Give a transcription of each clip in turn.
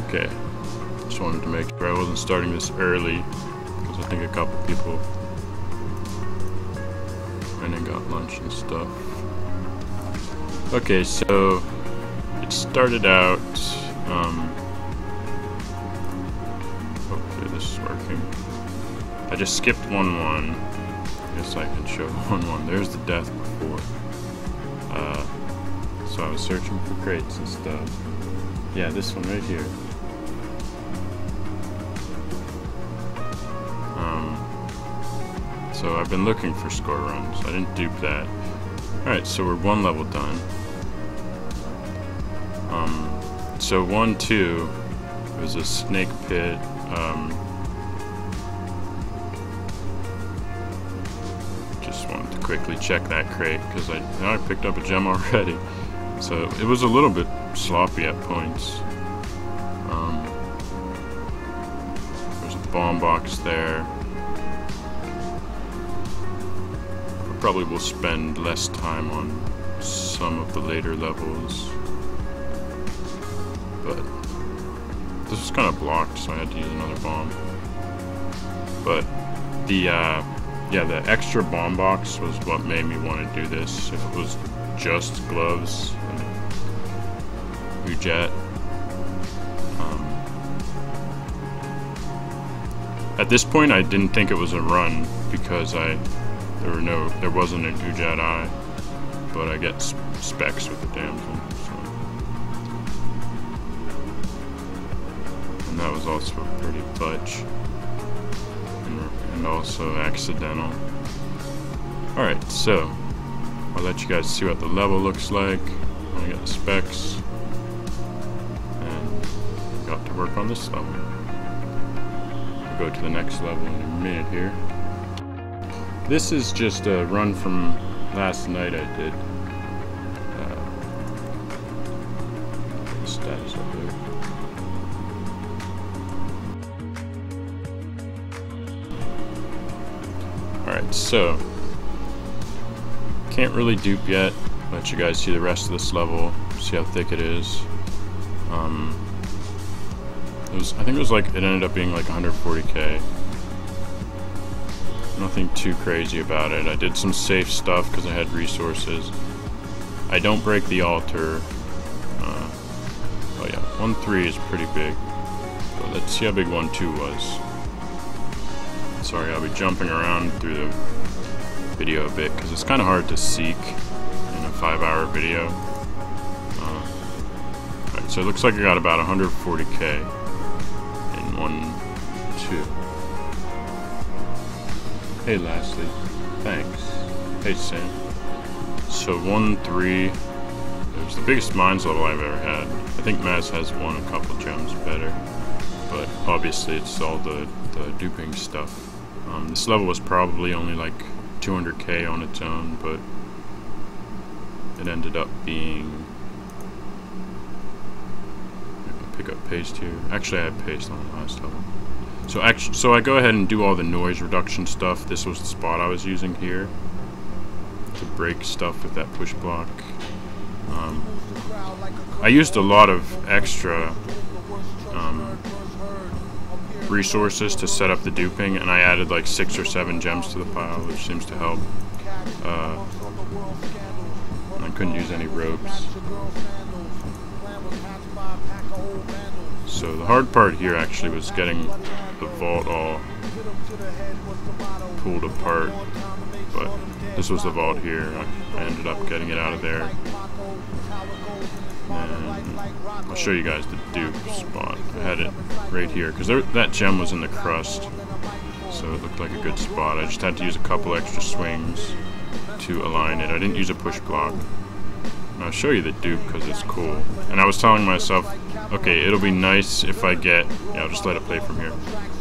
Okay, just wanted to make sure I wasn't starting this early, because I think a couple people went and got lunch and stuff. Okay, so it started out, hopefully this is working. I just skipped 1-1. I guess I can show 1-1. There's the death before. So I was searching for crates and stuff. Yeah, this one right here. So I've been looking for score runs. I didn't dupe that. Alright, so we're 1 level done. So 1-2 was a snake pit. Just wanted to quickly check that crate because I picked up a gem already. So it was a little bit sloppy at points. There's a bomb box there. I probably will spend less time on some of the later levels. But this was kind of blocked, so I had to use another bomb. But the extra bomb box was what made me want to do this. If it was just gloves and Ujet. At this point, I didn't think it was a run because there wasn't an Ujet eye, but I get specs with the damsel. And that was also pretty clutch and also accidental. Alright, so I'll let you guys see what the level looks like when I get the specs, and got to work on this level. I'll go to the next level in a minute here. This is just a run from last night I did. Status up there. Alright, so can't really dupe yet. Let you guys see the rest of this level, see how thick it is. I think it ended up being like 140k. Nothing too crazy about it. I did some safe stuff because I had resources. I don't break the altar. Oh yeah, 1-3 is pretty big. But let's see how big 1-2 was. Sorry, I'll be jumping around through the video a bit because it's kind of hard to seek in a 5-hour video. Alright, so it looks like I got about 140k in 1-2. Hey Lastly, thanks. Hey Sam. So 1-3, it was the biggest mines level I've ever had. I think Maz has won a couple gems better, but obviously it's all the duping stuff. This level was probably only like 200k on its own, but it ended up being... I can pick up paste here. Actually I had paste on the last level. So I go ahead and do all the noise reduction stuff. This was the spot I was using here to break stuff with that push block. I used a lot of extra resources to set up the duping, and I added like 6 or 7 gems to the pile, which seems to help. I couldn't use any ropes. So the hard part here actually was getting the vault all pulled apart, but this was the vault here. I ended up getting it out of there. And I'll show you guys the dupe spot. I had it right here because that gem was in the crust, so it looked like a good spot. I just had to use a couple extra swings to align it. I didn't use a push block. And I'll show you the dupe because it's cool. And I was telling myself, okay, it'll be nice if I get... Yeah, I'll just let it play from here.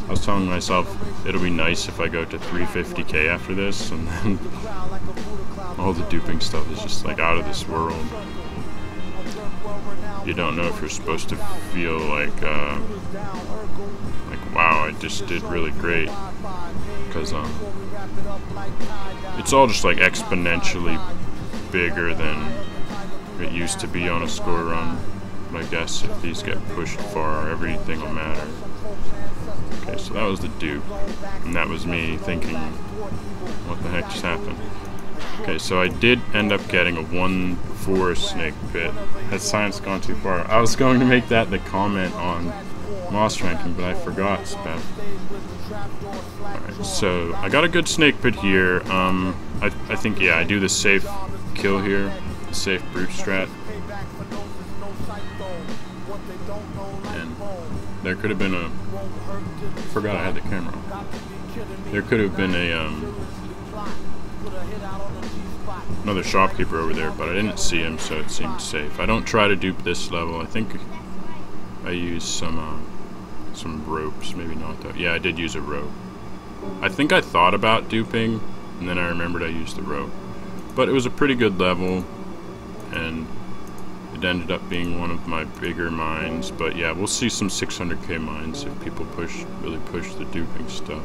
I was telling myself, it'll be nice if I go to 350k after this, and then all the duping stuff is just like out of this world. You don't know if you're supposed to feel like wow, I just did really great, because it's all just like exponentially bigger than it used to be on a score run. but I guess if these get pushed far, everything will matter. Okay, so that was the dupe, and that was me thinking, what the heck just happened? Okay, so I did end up getting a 1-4 snake pit. Has science gone too far? I was going to make that the comment on Moss ranking, but I forgot, Speth. Alright, so I got a good snake pit here. I think, yeah, I do the safe kill here, safe brute strat. And there could have been a... forgot I had the camera on. There could have been a, another shopkeeper over there, but I didn't see him, so it seemed safe. I don't try to dupe this level. I think I used some ropes, maybe not though. Yeah, I did use a rope. I think I thought about duping, and then I remembered I used the rope. But it was a pretty good level, and it ended up being one of my bigger mines. But yeah, we'll see some 600k mines if people really push the duping stuff,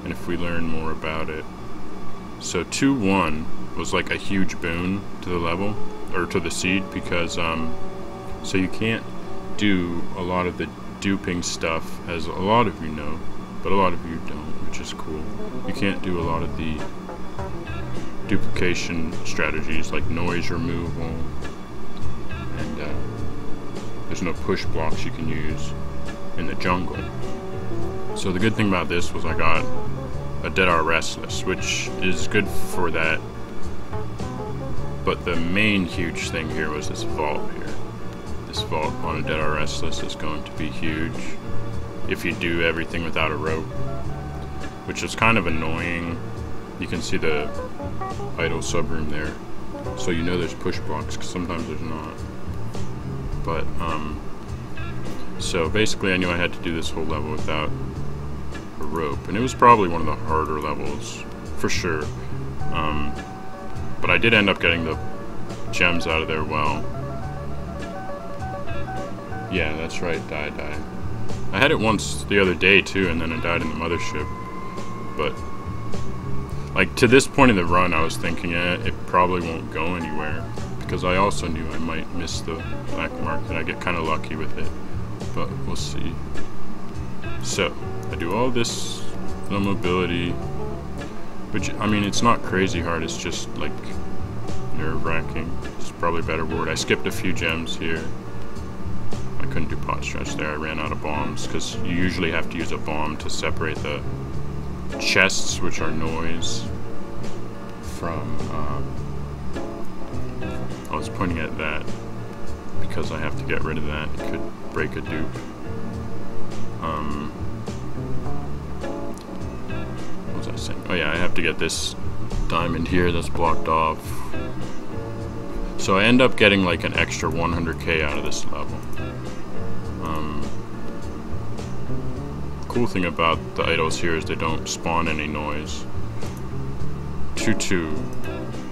and if we learn more about it. So 2-1 was like a huge boon to the level, or to the seed, because so you can't do a lot of the duping stuff, as a lot of you know, but a lot of you don't, which is cool. You can't do a lot of the duplication strategies like noise removal, and there's no push blocks you can use in the jungle. So the good thing about this was I got a Deadar Restless, which is good for that, but the main huge thing here was this vault here. This vault on a Deadar Restless is going to be huge if you do everything without a rope, which is kind of annoying. You can see the idle subroom there, so you know there's push blocks, because sometimes there's not. But so basically I knew I had to do this whole level without a rope, and it was probably one of the harder levels for sure. But I did end up getting the gems out of there well. Yeah, that's right, die. I had it once the other day too, and then I died in the mothership. But like to this point in the run, I was thinking, it probably won't go anywhere, because I also knew I might miss the black market. I get kind of lucky with it, but we'll see. So I do all this no mobility, which I mean it's not crazy hard. It's just like nerve-wracking. It's probably a better word. I skipped a few gems here. I couldn't do pot stretch there. I ran out of bombs, because you usually have to use a bomb to separate the chests, which are noise, from I was pointing at that because I have to get rid of that. It could break a dupe. What was I saying? Oh yeah, I have to get this diamond here that's blocked off. So I end up getting like an extra 100k out of this level. Cool thing about the idols here is they don't spawn any noise. 2-2.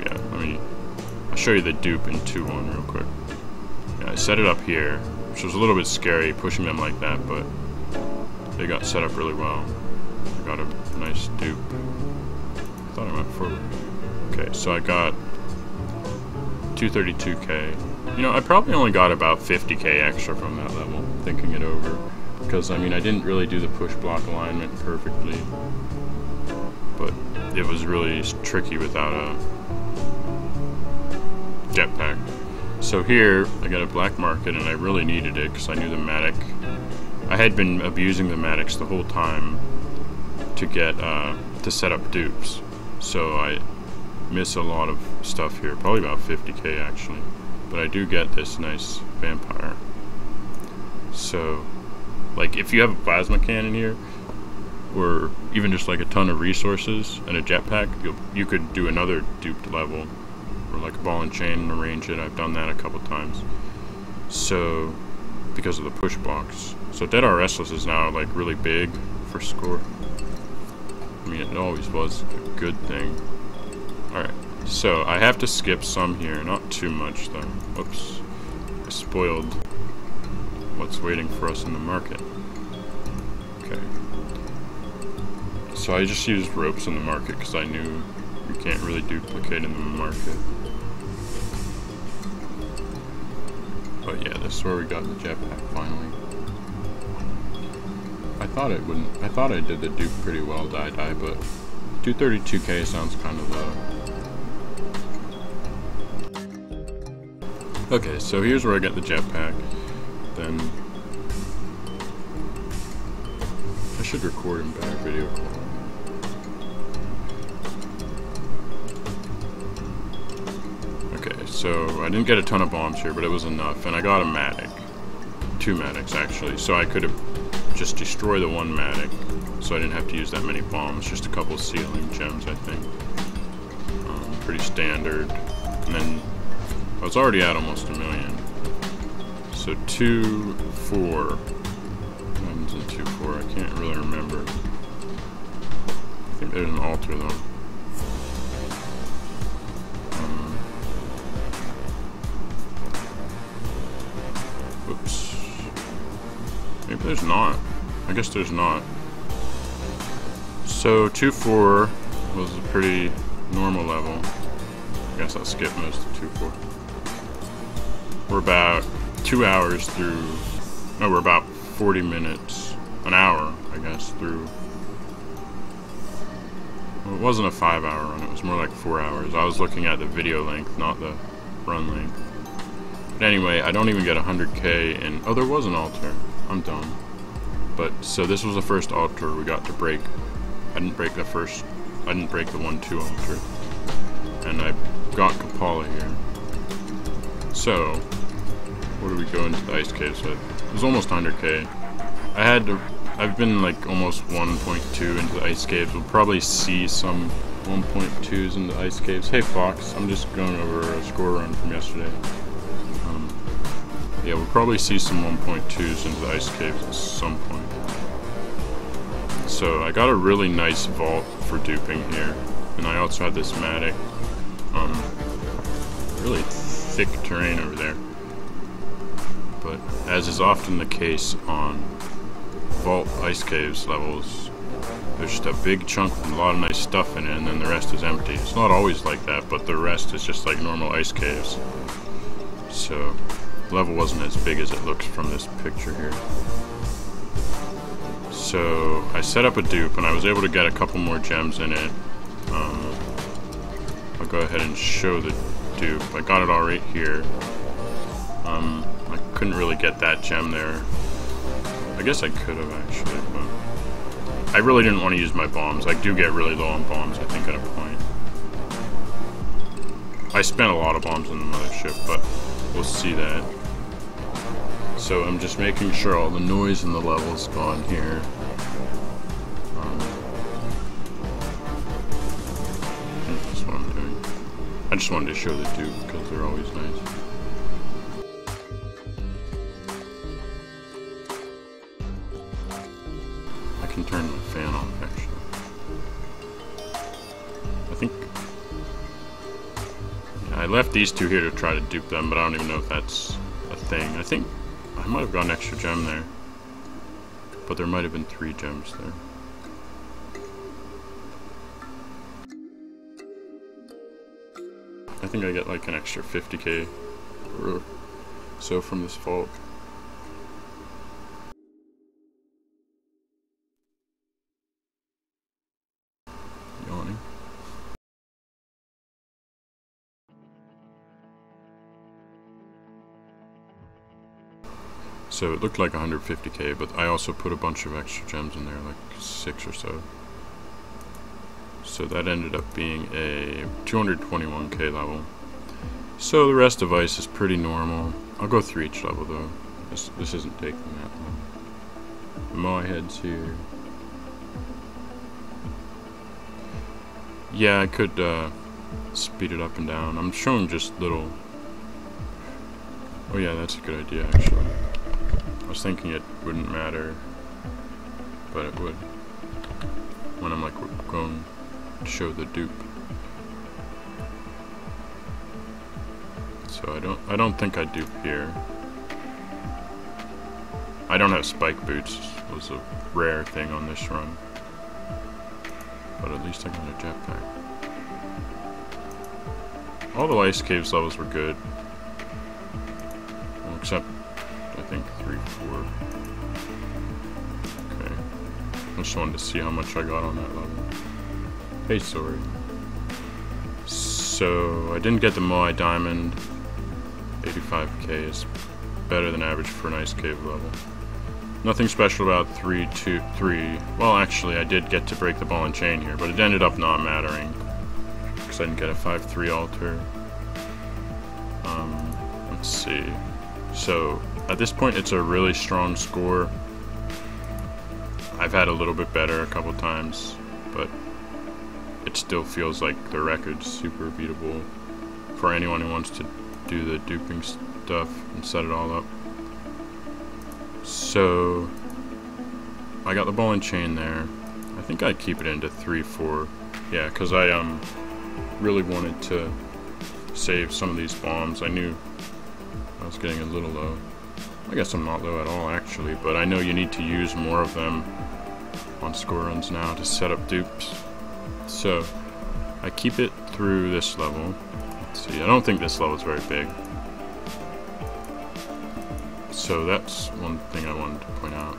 Yeah, I'll show you the dupe in 2-1 real quick. Yeah, I set it up here, which was a little bit scary pushing them like that, but they got set up really well. I got a nice dupe. I thought I went forward. Okay, so I got 232k. You know, I probably only got about 50k extra from that level, thinking it over. Because, I mean, I didn't really do the push block alignment perfectly, but it was really tricky without a jetpack. So here, I got a black market, and I really needed it because I knew the Matic. I had been abusing the Matics the whole time to get, to set up dupes. So I miss a lot of stuff here, probably about 50k actually. But I do get this nice vampire. So, like, if you have a plasma cannon here, or even just like a ton of resources and a jetpack, you could do another duped level, or like a ball and chain and arrange it. I've done that a couple times. So, because of the push blocks. So Deadar Restless is now like really big for score. I mean, it always was a good thing. Alright, so I have to skip some here, not too much though. Whoops, I spoiled what's waiting for us in the market. Okay. So I just used ropes in the market because I knew you can't really duplicate in the market. But yeah, this is where we got the jetpack finally. I thought it wouldn't. I thought I did the Duke pretty well, die, but 232k sounds kind of low. Okay, so here's where I get the jetpack. Then I should record in better video quality. Okay, so I didn't get a ton of bombs here, but it was enough, and I got a Matic. 2 Matics actually, so I could have just destroyed the 1 Matic, so I didn't have to use that many bombs, just a couple ceiling gems I think. Pretty standard. And then I was already at almost 1 million. So 2, 4. What happens in 2, 4? I can't really remember. I think there's an altar though. Oops. Maybe there's not. I guess there's not. So 2, 4 was a pretty normal level. I guess I'll skip most of 2, 4. We're about 2 hours through. No, we're about 40 minutes, an hour, I guess, through. Well, it wasn't a 5-hour run, it was more like 4 hours. I was looking at the video length, not the run length. But anyway, I don't even get 100k in. Oh, there was an altar. I'm dumb. But, so this was the first altar we got to break. I didn't break the 1-2 altar. And I got Kapala here. So, what do we go into the ice caves with? It was almost 100k. I've been like almost 1.2 into the ice caves. We'll probably see some 1.2s in the ice caves. Hey Fox, I'm just going over a score run from yesterday. Yeah, we'll probably see some 1.2s into the ice caves at some point. So I got a really nice vault for duping here. And I also had this Matic. Really thick terrain over there. But as is often the case on vault ice caves levels, there's just a big chunk with a lot of nice stuff in it and then the rest is empty. It's not always like that, but the rest is just like normal ice caves. So the level wasn't as big as it looks from this picture here. So I set up a dupe and I was able to get a couple more gems in it. I'll go ahead and show the dupe. I got it all right here. I couldn't really get that gem there. I guess I could have actually, but I really didn't want to use my bombs. I do get really low on bombs, I think, at a point. I spent a lot of bombs on the mothership, but we'll see that. So I'm just making sure all the noise in the level's gone here. That's what I'm doing. I just wanted to show the dupe because they're always nice. I can turn my fan off actually. I think I left these two here to try to dupe them, but I don't even know if that's a thing. I think I might have got an extra gem there, but there might have been 3 gems there. I think I get like an extra 50k or so from this vault. Yawning. So it looked like 150k, but I also put a bunch of extra gems in there, like 6 or so. So that ended up being a 221k level. So the rest of ice is pretty normal. I'll go through each level though. This isn't taking that long. My head's here. Yeah, I could speed it up and down. I'm showing just little. Oh yeah, that's a good idea actually. I was thinking it wouldn't matter, but it would. When I'm like going to show the dupe. So I don't think I dupe here. I don't have spike boots. It was a rare thing on this run. But at least I got a jetpack. All the ice caves levels were good. Well, except I think 3, 4. Okay. I just wanted to see how much I got on that level. Hey, sorry. So I didn't get the Moai Diamond. 85k is better than average for an ice cave level. Nothing special about 3, 2, 3. Well, actually, I did get to break the ball and chain here, but it ended up not mattering because I didn't get a 5-3 altar. Let's see. So at this point, it's a really strong score. I've had a little bit better a couple times, but it still feels like the record's super beatable for anyone who wants to do the duping stuff and set it all up. So I got the ball and chain there. I think I'd keep it into 3, 4. Yeah, because I really wanted to save some of these bombs. I knew I was getting a little low. I guess I'm not low at all actually, but I know you need to use more of them on score runs now to set up dupes. So I keep it through this level. Let's see, I don't think this level is very big. So that's one thing I wanted to point out.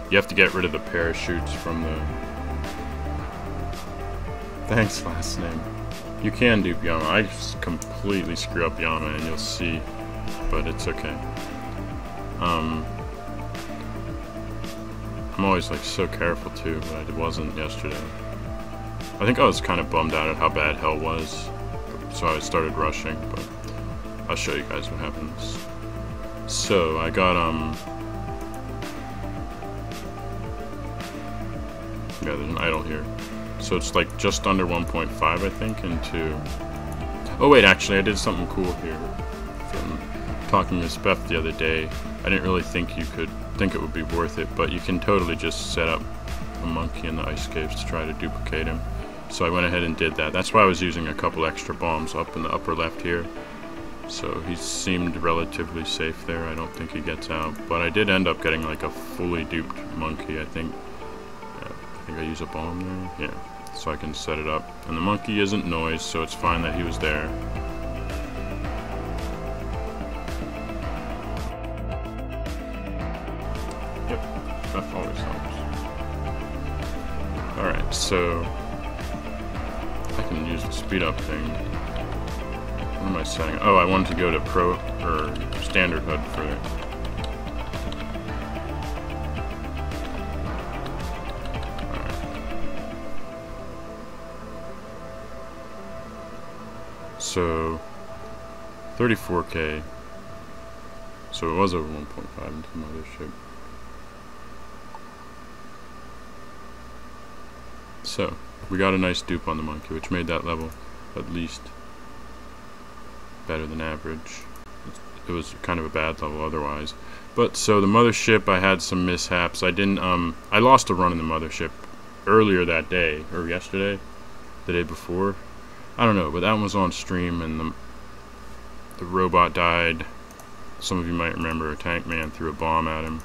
You have to get rid of the parachutes from the... Thanks, last name. You can dupe Yama. I just completely screw up Yama and you'll see, but it's okay. I'm always like so careful too, but I wasn't yesterday. I think I was kind of bummed out at how bad hell was, so I started rushing, but I'll show you guys what happens. So I got yeah, there's an idol here. So it's like just under 1.5 I think into... Oh wait, actually I did something cool here. From talking to Speth the other day, I didn't really think you could think it would be worth it, but you can totally just set up a monkey in the ice caves to try to duplicate him. So I went ahead and did that. That's why I was using a couple extra bombs up in the upper left here. So he seemed relatively safe there. I don't think he gets out. But I did end up getting like a fully duped monkey, I think. Yeah, I think I use a bomb there. Yeah, so I can set it up. And the monkey isn't noise, so it's fine that he was there. Yep, that always helps. Alright, so I can use the speed up thing. What am I setting? Oh, I wanted to go to pro or standard HUD for it. So 34k. So it was over 1.5 into the mothership. So we got a nice dupe on the monkey, which made that level at least better than average. It was kind of a bad level otherwise. But so the mothership, I had some mishaps. I didn't I lost a run in the mothership earlier that day, or yesterday, the day before. I don't know, but that one was on stream and the robot died. Some of you might remember a tank man threw a bomb at him.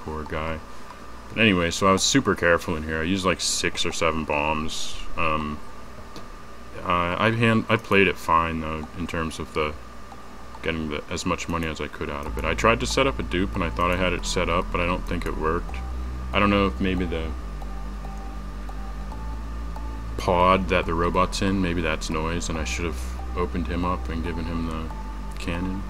Poor guy. But anyway, so I was super careful in here. I used like 6 or 7 bombs. I played it fine though in terms of the getting as much money as I could out of it. I tried to set up a dupe and I thought I had it set up, but I don't think it worked. I don't know if maybe the pod that the robot's in, maybe that's noise and I should have opened him up and given him the cannon.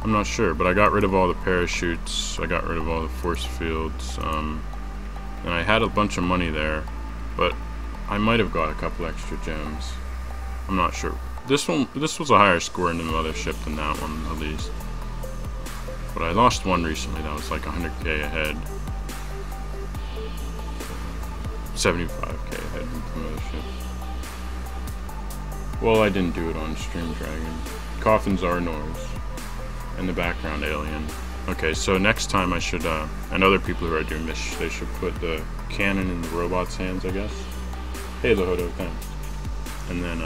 I'm not sure, but I got rid of all the parachutes, I got rid of all the force fields, and I had a bunch of money there, but I might have got a couple extra gems. I'm not sure. This was a higher score in the mothership than that one, at least. But I lost one recently that was like 100k ahead. 75k ahead in the mothership. Well, I didn't do it on Stream Dragon. Coffins are noise. And the background alien. Okay, so next time I should, and other people who are doing this, they should put the cannon in the robot's hands, I guess. Hey, Lahodo, thanks. And then,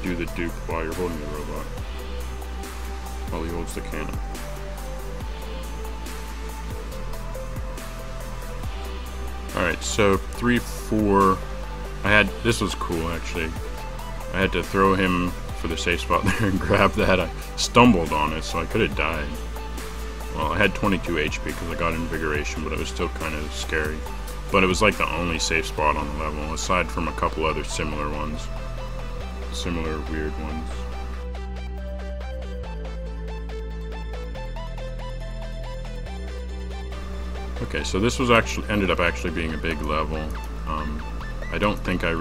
do the dupe while you're holding the robot. While he holds the cannon. Alright, so 3, 4. This was cool actually. I had to throw him for the safe spot there and grab that. I stumbled on it, so I could have died. Well, I had 22 HP because I got invigoration, but it was still kind of scary. But it was like the only safe spot on the level, aside from a couple other similar ones. Similar weird ones. Okay, so this was ended up actually being a big level. I don't think I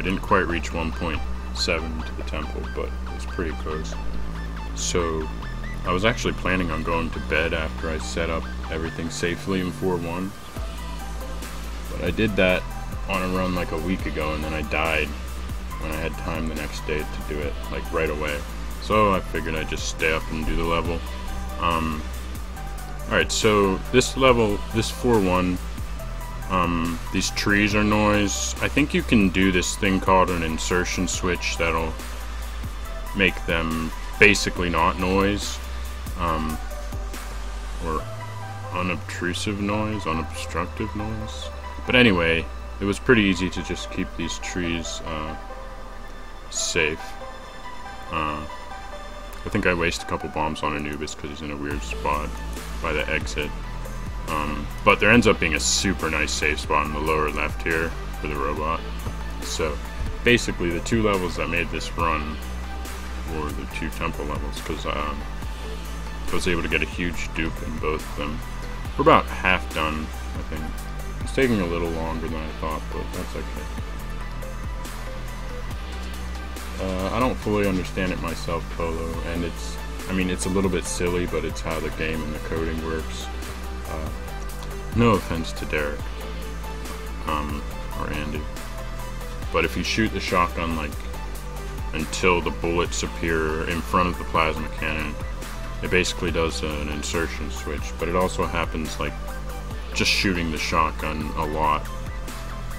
didn't quite reach 1.7 to the temple, but it was pretty close. So I was actually planning on going to bed after I set up everything safely in 4.1. But I did that on a run like a week ago, and then I died when I had time the next day to do it, like right away. So I figured I'd just stay up and do the level. Alright, so this level, this 4.1, these trees are noise. I think you can do this thing called an insertion switch that'll make them basically not noise, or unobtrusive noise, unobstructive noise. But anyway, it was pretty easy to just keep these trees safe. I think I wasted a couple bombs on Anubis because he's in a weird spot by the exit. But there ends up being a super nice safe spot in the lower left here for the robot. So basically the two levels that made this run were the two temple levels, because I was able to get a huge dupe in both of them. We're about half done, I think. It's taking a little longer than I thought, but that's okay. I don't fully understand it myself, Polo, and it's a little bit silly, but it's how the game and the coding works. No offense to Derek, or Andy, but if you shoot the shotgun, like, until the bullets appear in front of the plasma cannon, it basically does an insertion switch, but it also happens, like, just shooting the shotgun a lot,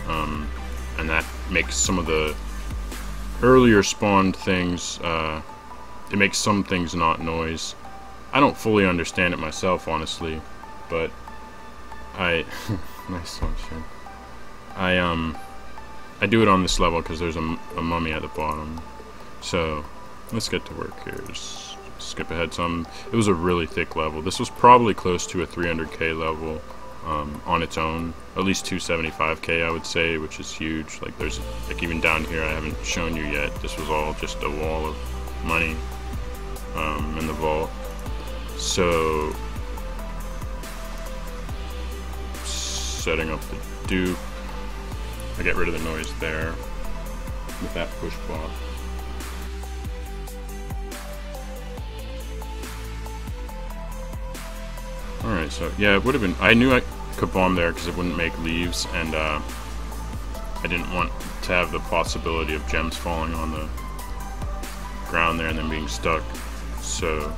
and that makes some of the earlier spawned things, it makes some things not noise. I don't fully understand it myself, honestly, but nice one, Shin. I do it on this level because there's a mummy at the bottom. So let's get to work here. Just skip ahead some. It was a really thick level. This was probably close to a 300k level on its own. At least 275k, I would say, which is huge. Like, there's, like, even down here, I haven't shown you yet. This was all just a wall of money in the vault. So setting up the dupe. I get rid of the noise there with that push block. Alright, so yeah, it would have been, I knew I could bomb there because it wouldn't make leaves, and I didn't want to have the possibility of gems falling on the ground there and then being stuck. So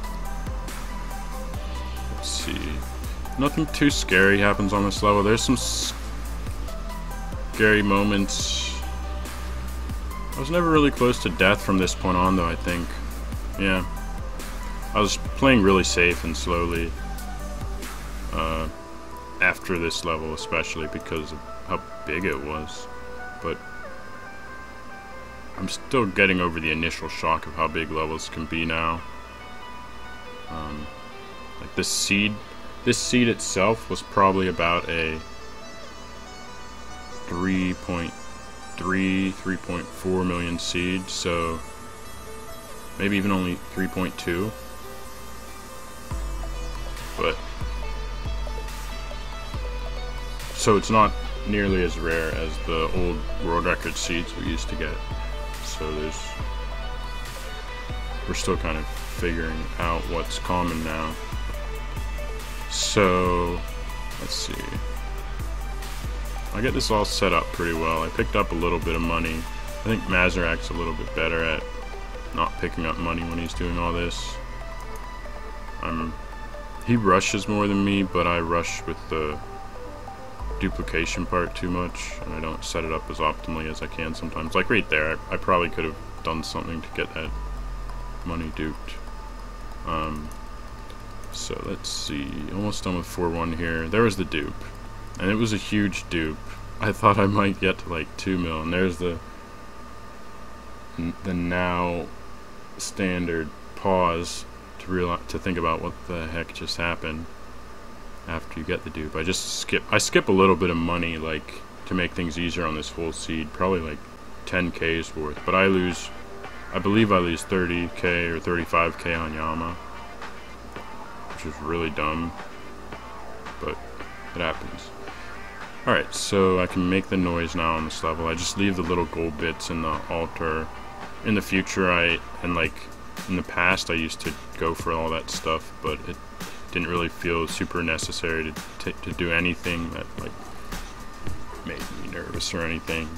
let's see. Nothing too scary happens on this level. There's some scary moments. I was never really close to death from this point on, though, I think. Yeah. I was playing really safe and slowly after this level, especially because of how big it was. But I'm still getting over the initial shock of how big levels can be now. Like this seed itself was probably about a 3.4 million seed, so maybe even only 3.2. But so it's not nearly as rare as the old world record seeds we used to get. So we're still kind of figuring out what's common now. So let's see. I get this all set up pretty well. I picked up a little bit of money. I think Mazarak's a little bit better at not picking up money when he's doing all this. He rushes more than me, but I rush with the duplication part too much, and I don't set it up as optimally as I can sometimes. Like right there, I probably could have done something to get that money duped. So let's see, almost done with 4.1 here. There was the dupe, and it was a huge dupe. I thought I might get to like 2 mil, and there's the now standard pause to think about what the heck just happened after you get the dupe. I skip a little bit of money, like, to make things easier on this whole seed, probably like 10k's worth, but I believe I lose 30k or 35k on Yama, which is really dumb, but it happens. Alright, so I can make the noise now on this level. I just leave the little gold bits in the altar. In the future, in the past, I used to go for all that stuff, but it didn't really feel super necessary to do anything that, like, made me nervous or anything.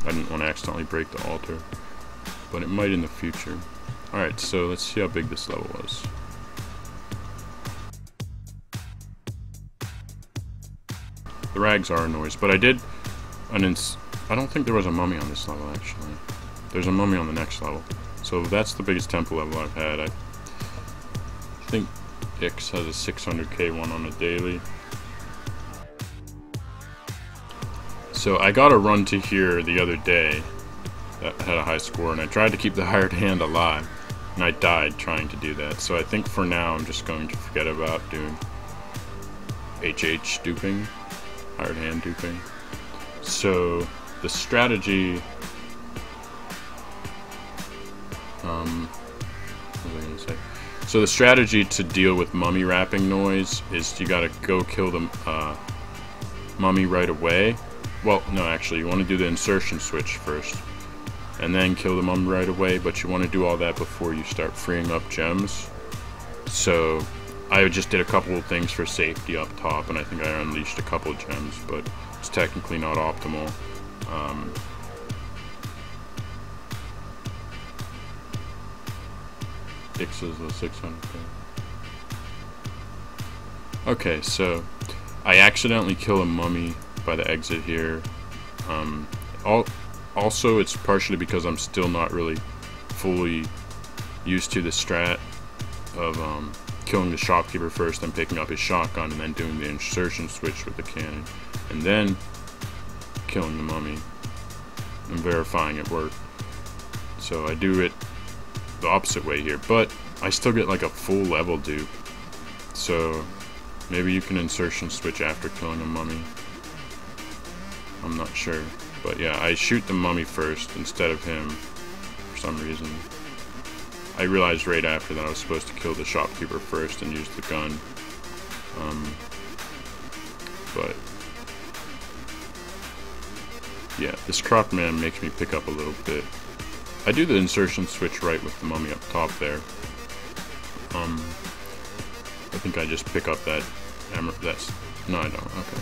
I didn't want to accidentally break the altar, but it might in the future. Alright, so let's see how big this level was. The rags are a noise, but I don't think there was a mummy on this level, actually. There's a mummy on the next level. So that's the biggest temple level I've had. I think Ix has a 600k one on a daily. So I got a run to here the other day that had a high score, and I tried to keep the hired hand alive, and I died trying to do that. So I think for now I'm just going to forget about doing HH duping, hired hand duping. So the strategy, what was I gonna say? So the strategy to deal with mummy wrapping noise is you gotta go kill the mummy right away. Well, no, actually, you want to do the insertion switch first, and then kill the mummy right away, but you want to do all that before you start freeing up gems. So I just did a couple of things for safety up top, and I think I unleashed a couple of gems, but it's technically not optimal. Ix is a 600k. Okay, so I accidentally kill a mummy by the exit here. Also, it's partially because I'm still not really fully used to the strat of killing the shopkeeper first, then picking up his shotgun, and then doing the insertion switch with the cannon, and then killing the mummy and verifying it worked. So I do it the opposite way here, but I still get like a full level dupe. So maybe you can insertion switch after killing a mummy. I'm not sure, but yeah, I shoot the mummy first instead of him for some reason. I realized right after that I was supposed to kill the shopkeeper first and use the gun. But yeah, this croc man makes me pick up a little bit. I do the insertion switch right with the mummy up top there. I think I just pick up that no, I don't. Okay.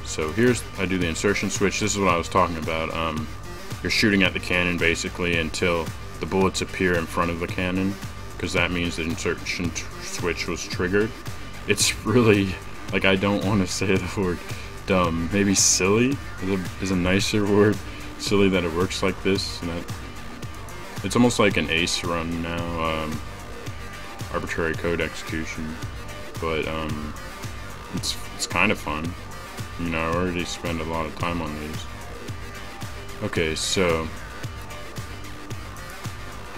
So I do the insertion switch. This is what I was talking about. You're shooting at the cannon basically until the bullets appear in front of the cannon, because that means the insertion switch was triggered. It's really, like, I don't want to say the word dumb. Maybe silly is a nicer word. Silly that it works like this. And it's almost like an ace run now. Arbitrary code execution. But it's kind of fun. You know, I already spend a lot of time on these. Okay, so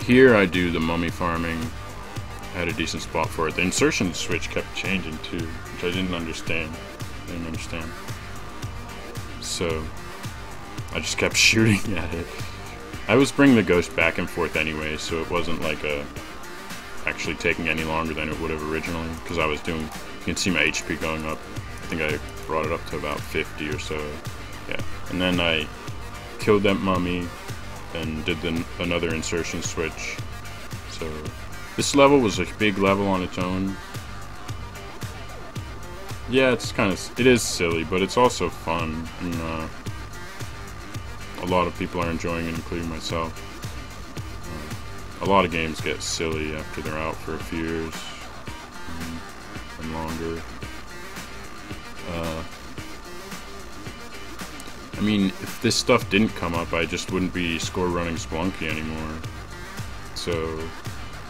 here I do the mummy farming. I had a decent spot for it. The insertion switch kept changing too, which I didn't understand. So I just kept shooting at it. I was bringing the ghost back and forth anyway, so it wasn't like actually taking any longer than it would have originally, because I was doing, you can see my HP going up. I think I brought it up to about 50 or so. Yeah, and then I killed that mummy and did another insertion switch. So this level was a big level on its own. Yeah, it is silly, but it's also fun, and a lot of people are enjoying it, including myself. A lot of games get silly after they're out for a few years and longer. I mean, if this stuff didn't come up, I just wouldn't be score running Spelunky anymore. So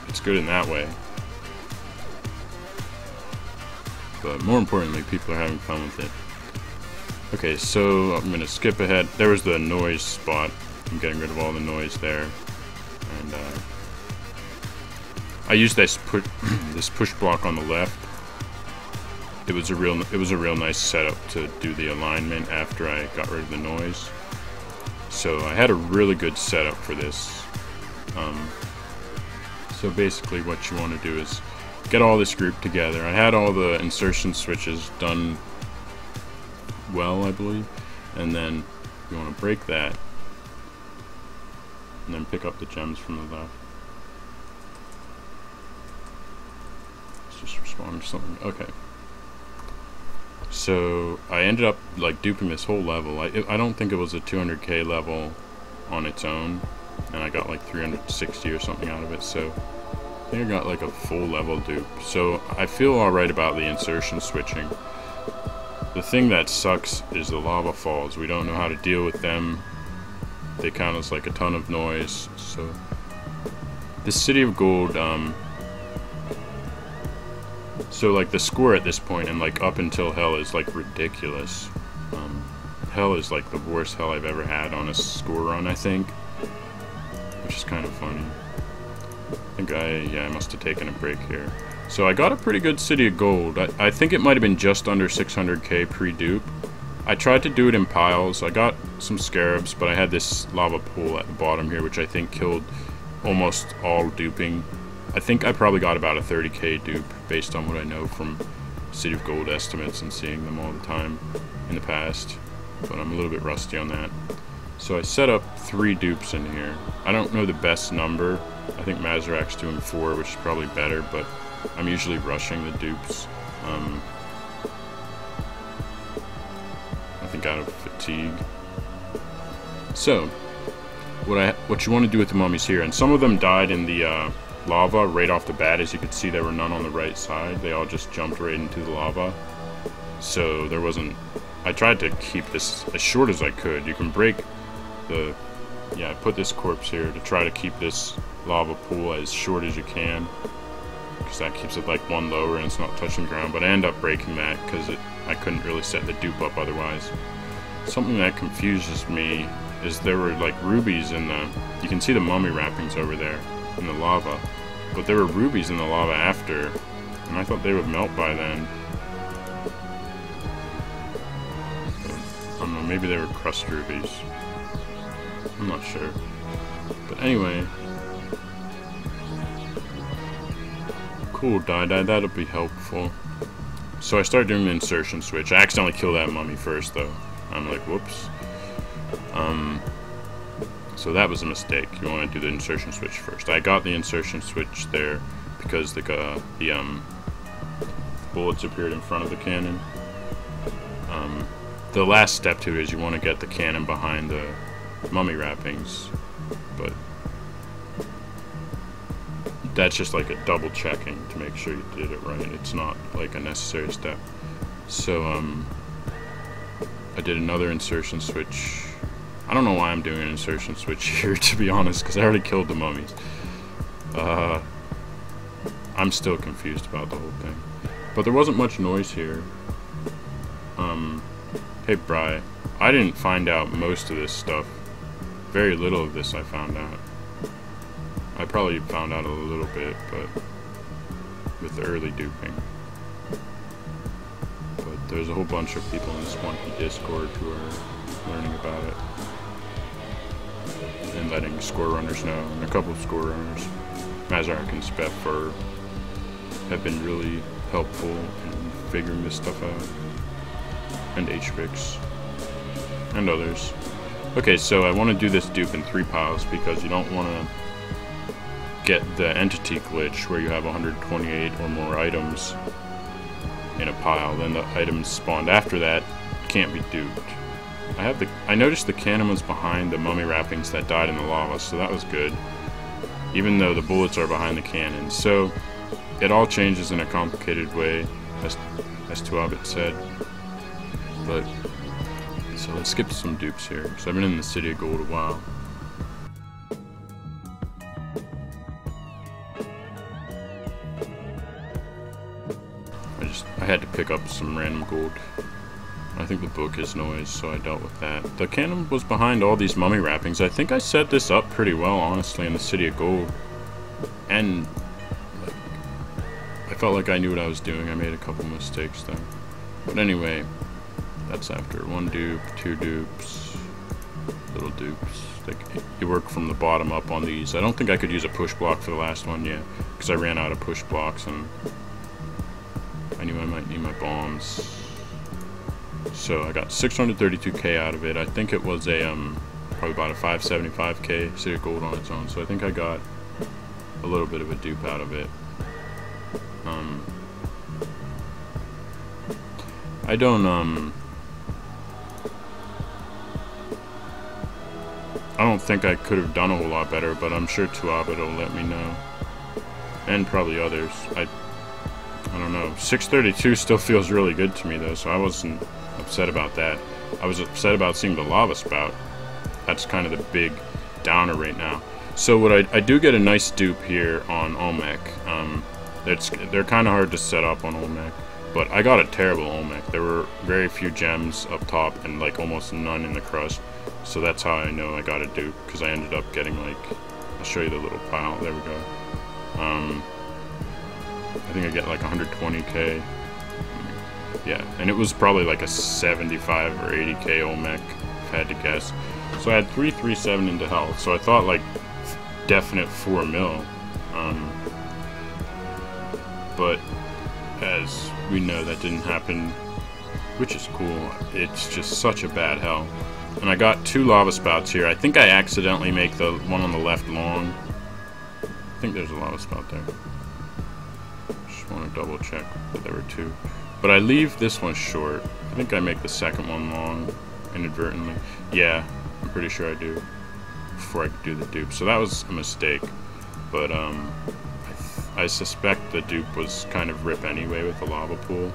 it's good in that way. But more importantly, people are having fun with it. Okay, so I'm gonna skip ahead. There was the noise spot. I'm getting rid of all the noise there. And I used this this push block on the left. It was a real nice setup to do the alignment after I got rid of the noise. So I had a really good setup for this. So basically what you want to do is get all this group together. I had all the insertion switches done well, I believe, and then you want to break that and then pick up the gems from the left. Let's just respond to something. Okay. So I ended up like duping this whole level. I don't think it was a 200k level on its own, and I got like 360 or something out of it. So I think I got like a full level dupe. So I feel alright about the insertion switching. The thing that sucks is the lava falls. We don't know how to deal with them. They cause like a ton of noise. So the City of Gold, so like the score at this point and like up until Hell is like ridiculous. Hell is like the worst Hell I've ever had on a score run, I think, which is kind of funny. I think I must have taken a break here. So I got a pretty good City of Gold. I think it might have been just under 600k pre-dupe. I tried to do it in piles. I got some scarabs, but I had this lava pool at the bottom here, which I think killed almost all duping. I think I probably got about a 30k dupe based on what I know from City of Gold estimates and seeing them all the time in the past, but I'm a little bit rusty on that. So I set up 3 dupes in here. I don't know the best number. I think Mazarak's doing 4, which is probably better, but I'm usually rushing the dupes. I think out of fatigue. So what you want to do with the mummies here, and some of them died in the lava right off the bat. As you could see, there were none on the right side. They all just jumped right into the lava. So there wasn't... I tried to keep this as short as I could. You can break the... Yeah, I put this corpse here to try to keep this lava pool as short as you can, because that keeps it like 1 lower and it's not touching the ground. But I end up breaking that because I couldn't really set the dupe up otherwise. Something that confuses me is there were like rubies in the... You can see the mummy wrappings over there in the lava, but there were rubies in the lava after, and I thought they would melt by then. But, I don't know, maybe they were crust rubies. I'm not sure. But anyway, cool, die, that'll be helpful. So I started doing the insertion switch. I accidentally killed that mummy first though. I'm like, whoops. So that was a mistake. You want to do the insertion switch first. I got the insertion switch there because the bullets appeared in front of the cannon. The last step to it is you want to get the cannon behind the mummy wrappings, but that's just like a double checking to make sure you did it right. It's not like a necessary step. So I did another insertion switch. I don't know why I'm doing an insertion switch here, to be honest, because I already killed the mummies. I'm still confused about the whole thing. But there wasn't much noise here. Hey Bri, I didn't find out most of this stuff. Very little of this I found out. I probably found out a little bit, but with the early duping. But there's a whole bunch of people in this Wonky Discord who are learning about it and letting score runners know, and a couple of score runners, Mazarak and Spef, have been really helpful in figuring this stuff out, and HBix, and others. Okay, so I want to do this dupe in 3 piles because you don't want to get the entity glitch where you have 128 or more items in a pile. Then the items spawned after that can't be duped. I noticed the cannon was behind the mummy wrappings that died in the lava, so that was good, even though the bullets are behind the cannon. So it all changes in a complicated way, as Tuabit said. But so let's skip some dupes here. So I've been in the City of Gold a while. I had to pick up some random gold. I think the book is noise, so I dealt with that. The cannon was behind all these mummy wrappings. I think I set this up pretty well, honestly, in the City of Gold. And felt like I knew what I was doing. I made a couple mistakes though. But anyway, that's after 1 dupe, 2 dupes, little dupes. You work from the bottom up on these. I don't think I could use a push block for the last one yet, because I ran out of push blocks and I knew I might need my bombs. So I got 632k out of it. I think it was a probably about a 575k City of Gold on its own. So I think I got a little bit of a dupe out of it. I don't think I could have done a whole lot better, but I'm sure Tuabit will let me know, and probably others. I don't know. 632 still feels really good to me though, so I wasn't upset about that. I was upset about seeing the lava spout. That's kind of the big downer right now. So what I do get a nice dupe here on Olmec. They're kind of hard to set up on Olmec, but I got a terrible Olmec. There were very few gems up top and like almost none in the crust. So that's how I know I got a dupe, because I ended up getting like, I'll show you the little pile. There we go. I think I get like 120k. Yeah, and it was probably like a 75 or 80k Olmec, if I had to guess. So I had 337 into health, so I thought like definite 4 mil. But as we know, that didn't happen, which is cool. It's just such a bad hell. And I got 2 lava spouts here. I think I accidentally make the one on the left long. I think there's a lava spout there. Just want to double check that there were 2. But I leave this one short. I think I make the second one long inadvertently. Yeah, I'm pretty sure I do. Before I could do the dupe. So that was a mistake. But I suspect the dupe was kind of rip anyway with the lava pool.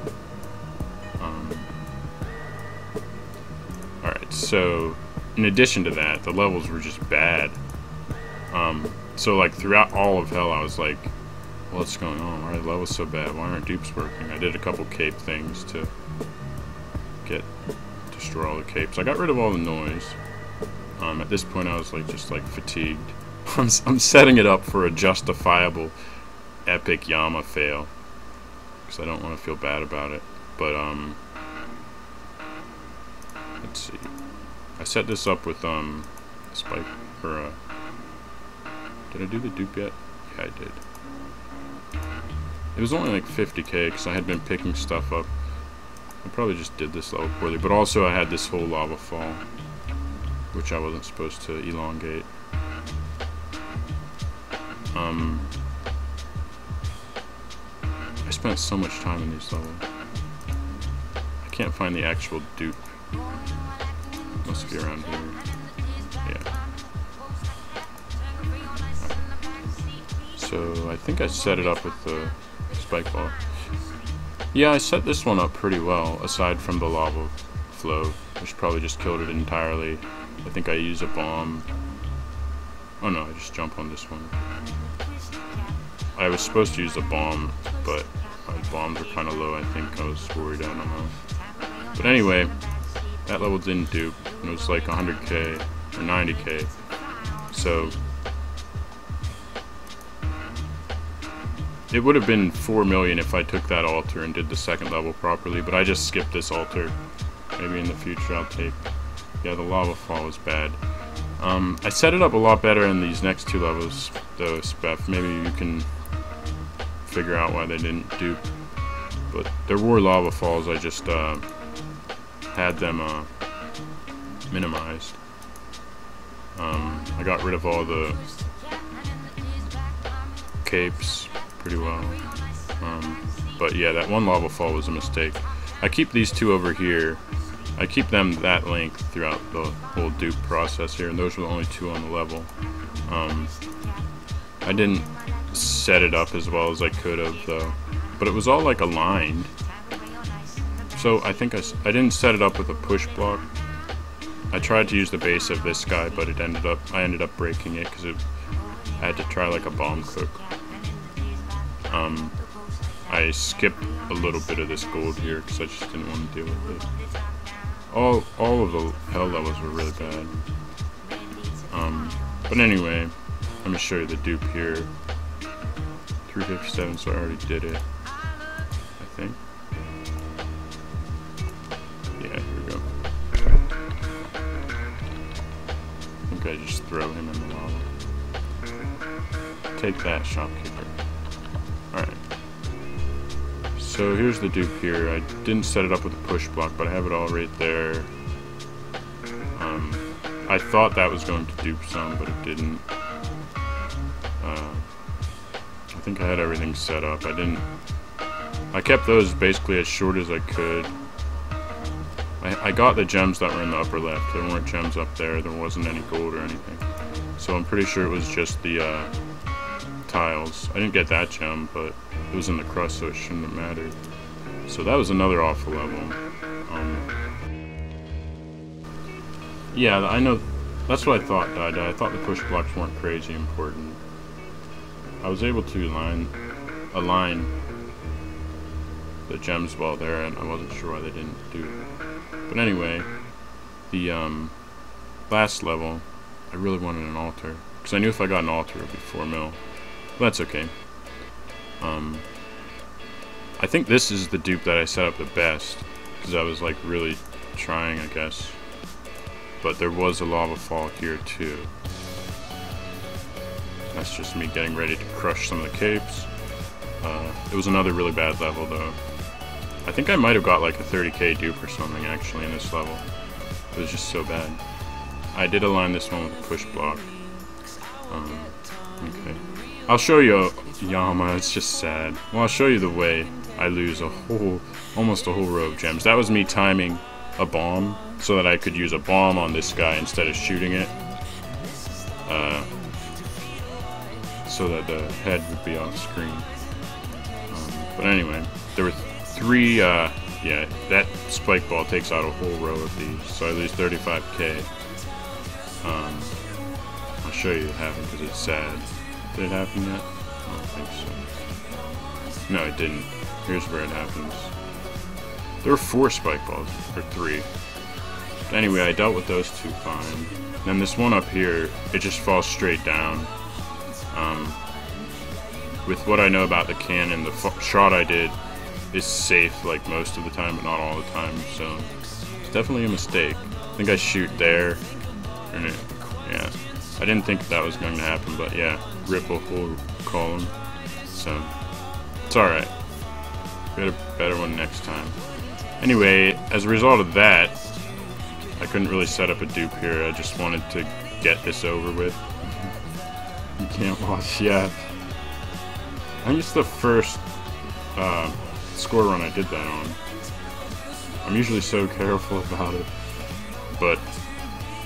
Alright, so in addition to that, the levels were just bad. So like throughout all of hell I was like, what's going on? Why are the levels so bad? Why aren't dupes working? I did a couple cape things to destroy all the capes. I got rid of all the noise. At this point I was like just like fatigued. I'm setting it up for a justifiable epic Yama fail, because I don't want to feel bad about it. But let's see. I set this up with spike or did I do the dupe yet? Yeah, I did. It was only like 50k because I had been picking stuff up. I probably just did this level poorly, but also I had this whole lava fall, which I wasn't supposed to elongate. I spent so much time in these levels. I can't find the actual dupe. Must be around here. Yeah. So I think I set it up with the spike ball. Yeah, I set this one up pretty well, aside from the lava flow, which probably just killed it entirely. I think I use a bomb. Oh no, I just jump on this one. I was supposed to use a bomb, but my bombs were kind of low. I think I was worried, I don't know. But anyway, that level didn't dupe, and it was like 100k or 90k. So it would have been 4 million if I took that altar and did the second level properly, but I just skipped this altar. Maybe in the future I'll take... Yeah, the lava fall was bad. I set it up a lot better in these next 2 levels, though, Spef. Maybe you can figure out why they didn't dupe. But there were lava falls, I just had them minimized. I got rid of all the capes pretty well. But yeah, that one lava fall was a mistake. I keep these 2 over here. I keep them that length throughout the whole dupe process here, and those were the only 2 on the level. I didn't set it up as well as I could have, though. But it was all like aligned. So I think I didn't set it up with a push block. I tried to use the base of this guy, but I ended up breaking it because I had to try like a bomb cook. I skipped a little bit of this gold here because I just didn't want to deal with it. All of the hell levels were really bad. But anyway, let me show you the dupe here. 357, so I already did it. think. Yeah, here we go. I think I just throw him in the lava. Take that, shopkeeper. Alright. So here's the dupe here. I didn't set it up with a push block, but I have it all right there. I thought that was going to dupe some, but it didn't. I think I had everything set up. I kept those basically as short as I could. I got the gems that were in the upper left. There weren't gems up there. There wasn't any gold or anything. So I'm pretty sure it was just the tiles. I didn't get that gem, but it was in the crust, so it shouldn't have mattered. So that was another awful level. Yeah, I know. That's what I thought, Dai. I thought the push blocks weren't crazy important. I was able to align the gems well there, and I wasn't sure why they didn't do it. But anyway, the last level, I really wanted an altar, because I knew if I got an altar it would be 4 mil. But that's okay. I think this is the dupe that I set up the best, because I was like really trying, I guess. But there was a lava fall here too. That's just me getting ready to crush some of the capes. It was another really bad level though. I think I might have got like a 30k dupe or something actually in this level. It was just so bad. I did align this one with a push block. Okay. I'll show you Yama, it's just sad. Well, I'll show you the way I lose almost a whole row of gems. That was me timing a bomb so that I could use a bomb on this guy instead of shooting it. So that the head would be off screen. But anyway, there were 3, yeah, that spike ball takes out a whole row of these, so I lose 35k. I'll show you what happened because it's sad. Did it happen yet? I don't think so. No, it didn't. Here's where it happens. There were 4 spike balls, or 3. But anyway, I dealt with those 2 fine. Then this one up here, it just falls straight down. With what I know about the cannon, the shot I did is safe like most of the time, but not all the time, so it's definitely a mistake. I think I shoot there, and yeah, I didn't think that was going to happen, but yeah, rip a whole column, so it's alright. Get a better one next time. Anyway, as a result of that, I couldn't really set up a dupe here. I just wanted to get this over with. You can't watch yet. I think it's the first score run I did that on. I'm usually so careful about it, but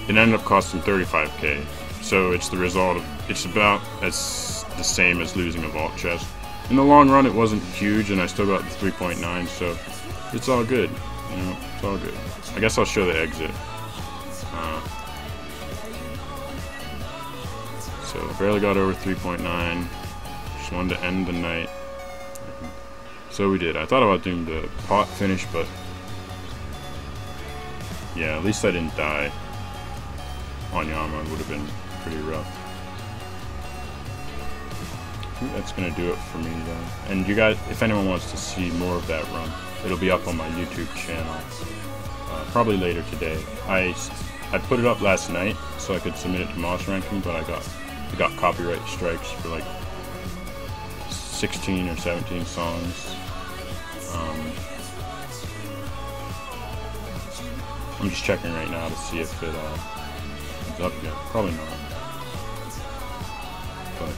it ended up costing 35k. So it's the result of, it's about as the same as losing a vault chest. In the long run, it wasn't huge, and I still got the 3.9, so it's all good. You know, it's all good. I guess I'll show the exit. So barely got over 3.9. Just wanted to end the night. So we did. I thought about doing the pot finish, but yeah, at least I didn't die on Yama. It would have been pretty rough. I think that's gonna do it for me though. And you guys, if anyone wants to see more of that run, it'll be up on my YouTube channel. Probably later today. I put it up last night so I could submit it to Moss Ranking, but I got copyright strikes for like 16 or 17 songs. I'm just checking right now to see if it is up yet. Probably not. But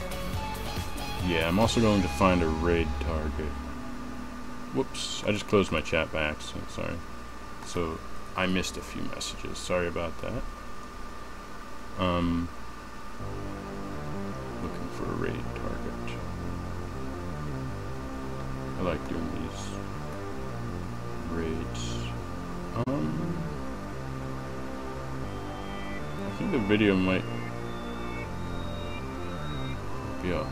yeah, I'm also going to find a raid target. Whoops, I just closed my chat by accident, sorry. So I missed a few messages. Sorry about that. Looking for a raid target. I like doing these raids. I think the video might be up.